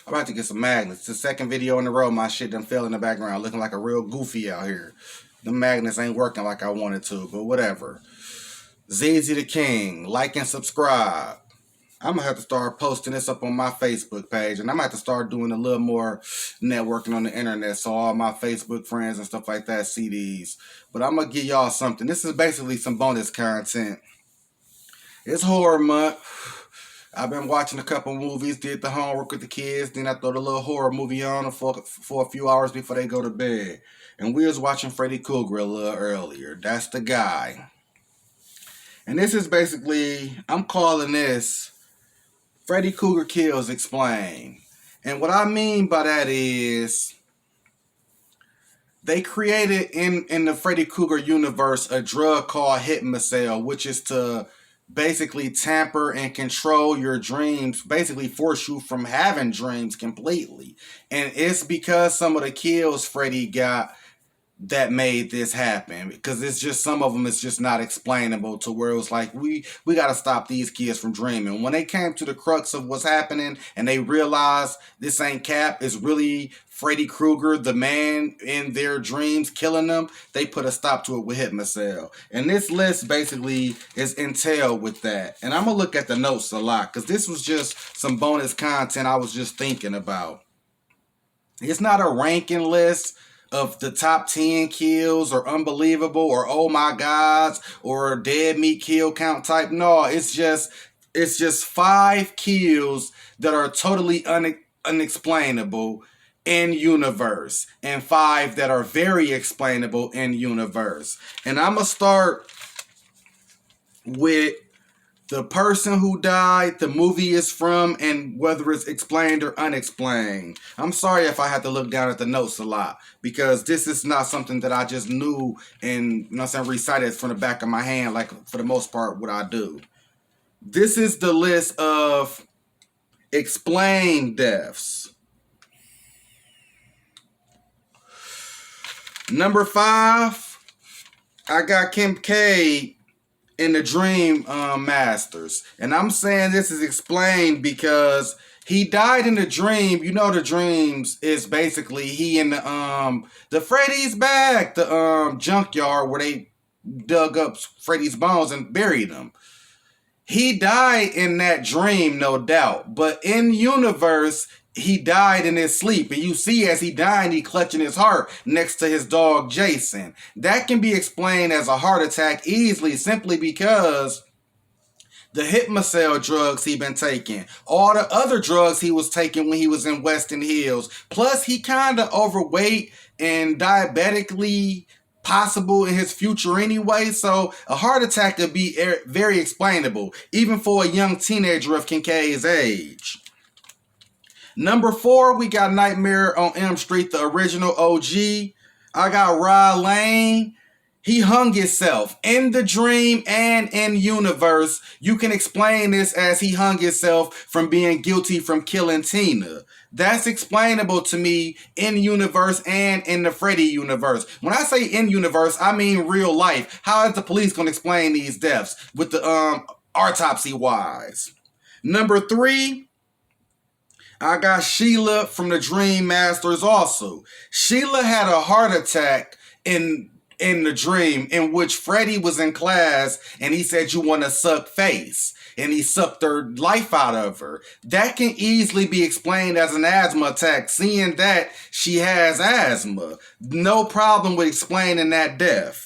I'm about to get some magnets. It's the second video in a row my shit done fell in the background, looking like a real goofy out here. The magnets ain't working like I wanted to, but whatever. ZZ the King, like and subscribe. I'm gonna have to start posting this up on my Facebook page, and I'm gonna have to start doing a little more networking on the internet so all my Facebook friends and stuff like that see these. But I'm gonna give y'all something. This is basically some bonus content. It's horror month. I've been watching a couple movies, did the homework with the kids, then I throw the little horror movie on for a few hours before they go to bed. And we was watching Freddy Krueger a little earlier. That's the guy. And this is basically, I'm calling this Freddy Krueger Kills Explained. And what I mean by that is, they created in the Freddy Krueger universe a drug called Hypnocell, which is to basically tamper and control your dreams, basically force you from having dreams completely. And it's because some of the kills Freddy got that made this happen, because it's just some of them is just not explainable, to where it was like we got to stop these kids from dreaming. When they came to the crux of what's happening and they realized this ain't cap, it's really Freddy Krueger, the man in their dreams killing them, they put a stop to it with Hypnocell. And this list basically is entailed with that. And I'm gonna look at the notes a lot, because this was just some bonus content I was just thinking about. It's not a ranking list of the top 10 kills or unbelievable or oh my gods or dead meat kill count type. No, it's just 5 kills that are totally unexplainable in universe, and 5 that are very explainable in universe. And I'm gonna start with the person who died, the movie is from, and whether it's explained or unexplained. I'm sorry if I had to look down at the notes a lot, because this is not something that I just knew and, you know what I'm saying, recited from the back of my hand, like for the most part what I do. This is the list of explained deaths. Number 5, I got Kim K in the Dream Masters. And I'm saying this is explained because he died in the dream. You know, the dreams is basically he in the Freddy's bag, the junkyard where they dug up Freddy's bones and buried him. He died in that dream, no doubt. But in universe, he died in his sleep. And you see as he died, he clutching his heart next to his dog, Jason. That can be explained as a heart attack easily, simply because the Hypnocell drugs he been taking, all the other drugs he was taking when he was in Weston Hills, plus he kind of overweight and diabetically possible in his future anyway, so a heart attack could be very explainable, even for a young teenager of Kincaid's age. Number 4, we got Nightmare on Elm Street, the original OG. I got Rod Lane. He hung himself in the dream and in universe. You can explain this as he hung himself from being guilty from killing Tina. That's explainable to me in universe and in the Freddy universe. When I say in universe, I mean real life. How is the police going to explain these deaths with the autopsy wise? Number 3, I got Sheila from the Dream Masters also. Sheila had a heart attack in the dream in which Freddy was in class and he said, "You want to suck face?" And he sucked her life out of her. That can easily be explained as an asthma attack, seeing that she has asthma. No problem with explaining that death.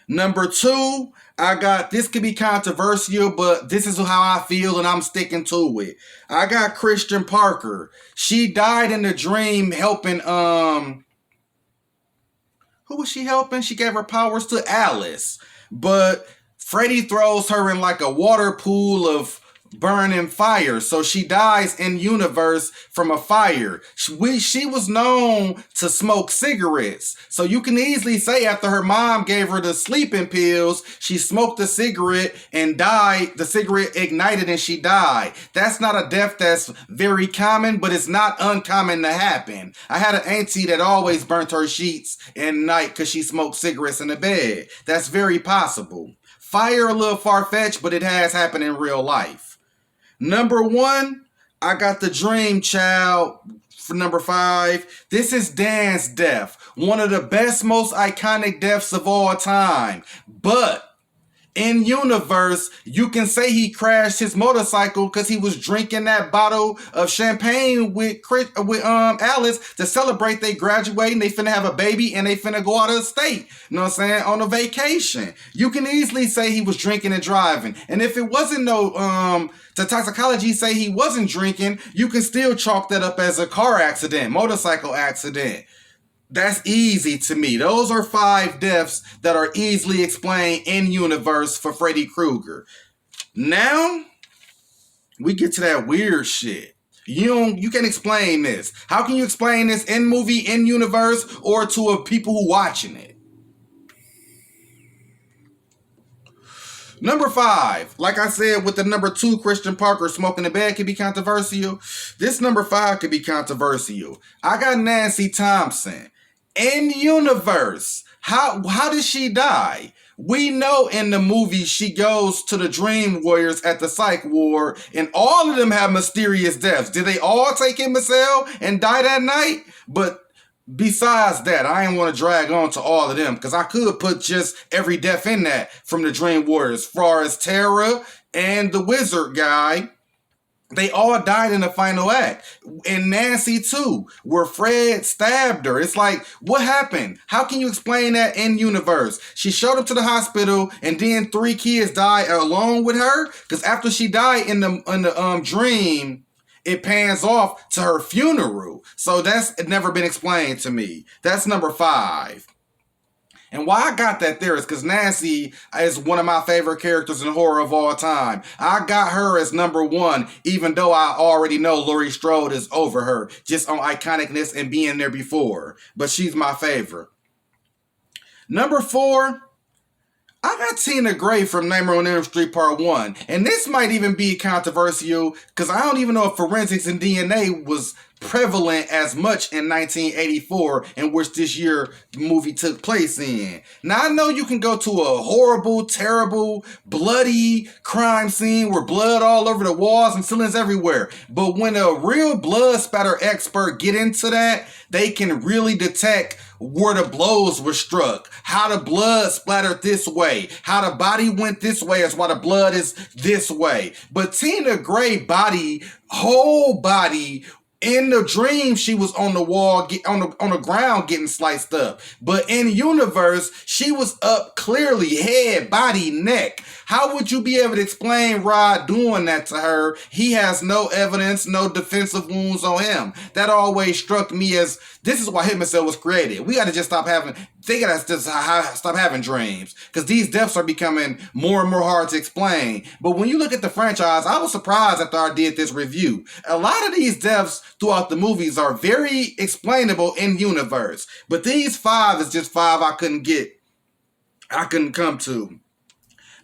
Number 2, I got, this could be controversial, but this is how I feel and I'm sticking to it. I got Christian Parker. She died in the dream helping, who was she helping? She gave her powers to Alice. But Freddy throws her in like a water pool of burning fire, so she dies in universe from a fire. She was known to smoke cigarettes, so you can easily say after her mom gave her the sleeping pills, she smoked a cigarette and died. The cigarette ignited and she died. That's not a death that's very common, but it's not uncommon to happen. I had an auntie that always burnt her sheets at night because she smoked cigarettes in the bed. That's very possible. Fire a little far-fetched, but it has happened in real life. Number 1, I got the Dream Child for number 5. This is Dan's death. One of the best, most iconic deaths of all time. But in universe, you can say he crashed his motorcycle because he was drinking that bottle of champagne with Alice to celebrate they graduating, they finna have a baby, and they finna go out of the state. You know what I'm saying? On a vacation. You can easily say he was drinking and driving. And if it wasn't the toxicology say he wasn't drinking, you can still chalk that up as a car accident, motorcycle accident. That's easy to me. Those are 5 deaths that are easily explained in universe for Freddy Krueger. Now, we get to that weird shit. You can explain this. How can you explain this in movie, in universe, or to a people who watching it? Number 5, like I said, with the number 2, Christian Parker smoking in bed could be controversial. This number 5 could be controversial. I got Nancy Thompson. In universe, how did she die? We know in the movie she goes to the Dream Warriors at the psych ward, and all of them have mysterious deaths. Did they all take Missile and die that night? But besides that, I ain't want to drag on to all of them because I could put just every death in that from the Dream Warriors. As far as Tara and the wizard guy, they all died in the final act. And Nancy too, where Fred stabbed her. It's like, what happened? How can you explain that in universe? She showed up to the hospital and then 3 kids died along with her? Because after she died in the dream, it pans off to her funeral. So that's never been explained to me. That's number 5. And why I got that there is because Nancy is one of my favorite characters in horror of all time. I got her as number 1, even though I already know Laurie Strode is over her, just on iconicness and being there before. But she's my favorite. Number 4, I got Tina Gray from Nightmare on Elm Street Part 1. And this might even be controversial because I don't even know if forensics and DNA was prevalent as much in 1984, in which this year the movie took place in. Now I know you can go to a horrible, terrible, bloody crime scene where blood all over the walls and ceilings everywhere, but when a real blood spatter expert get into that, they can really detect where the blows were struck, how the blood splattered this way, how the body went this way is why the blood is this way. But Tina Gray body, whole body, in the dream, she was on the wall, on the ground getting sliced up. But in universe, she was up clearly, head, body, neck. How would you be able to explain Rod doing that to her? He has no evidence, no defensive wounds on him. That always struck me as, this is why Hitman was created. We got to just stop having dreams, because these deaths are becoming more and more hard to explain. But when you look at the franchise, I was surprised after I did this review. A lot of these deaths throughout the movies are very explainable in universe, but these 5 is just 5 I couldn't come to.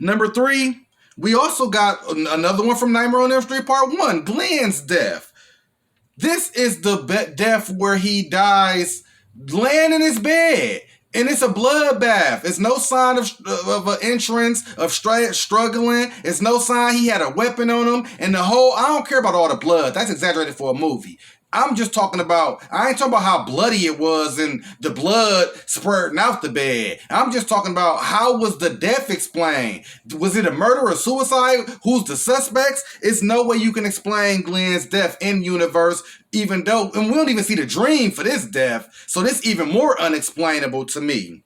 Number 3, we also got another one from Nightmare on Elm Street Part 1, Glenn's death. This is the death where he dies laying in his bed. And it's a bloodbath. It's no sign of an entrance, of struggling. It's no sign he had a weapon on him. And I don't care about all the blood. That's exaggerated for a movie. I'm just talking about, I ain't talking about how bloody it was and the blood spurting out the bed. I'm just talking about, how was the death explained? Was it a murder or suicide? Who's the suspects? It's no way you can explain Glenn's death in universe, even though, and we don't even see the dream for this death. So this even more unexplainable to me.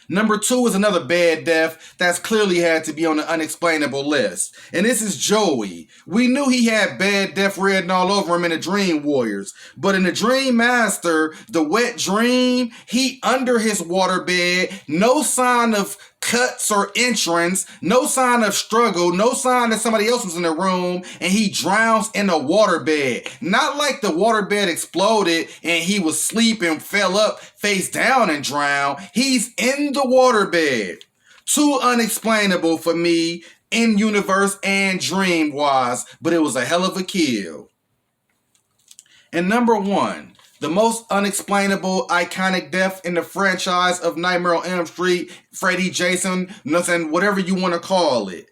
Number 2 is another bad death that's clearly had to be on the unexplainable list. And this is Joey. We knew he had bad death written all over him in the Dream Warriors. But in the Dream Master, the wet dream, he under his waterbed, no sign of cuts or entrance, no sign of struggle, no sign that somebody else was in the room, and he drowns in a waterbed. Not like the waterbed exploded and he was sleeping, fell up face down and drowned. He's in the waterbed. Too unexplainable for me in universe and dream wise, but it was a hell of a kill. And number 1, the most unexplainable, iconic death in the franchise of Nightmare on Elm Street, Freddy, Jason, nothing, whatever you want to call it.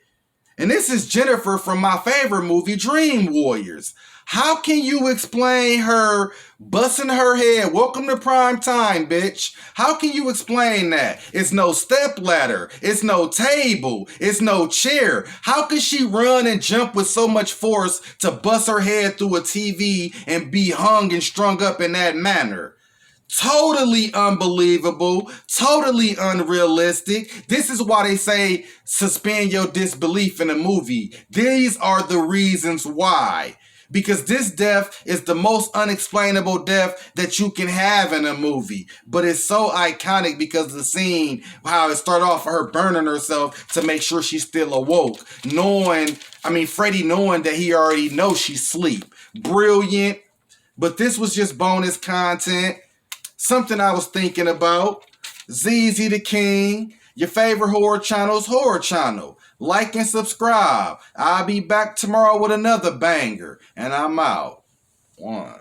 And this is Jennifer from my favorite movie, Dream Warriors. How can you explain her busting her head? Welcome to prime time, bitch. How can you explain that? It's no step ladder. It's no table. It's no chair. How could she run and jump with so much force to bust her head through a TV and be hung and strung up in that manner? Totally unbelievable, totally unrealistic. This is why they say suspend your disbelief in a movie. These are the reasons why. Because this death is the most unexplainable death that you can have in a movie. But it's so iconic because of the scene, how it started off with her burning herself to make sure she's still awoke. Freddy knowing that he already knows she's asleep. Brilliant. But this was just bonus content. Something I was thinking about. ZZ the King. Your favorite horror channel's horror channel. Like and subscribe. I'll be back tomorrow with another banger. And I'm out. 1.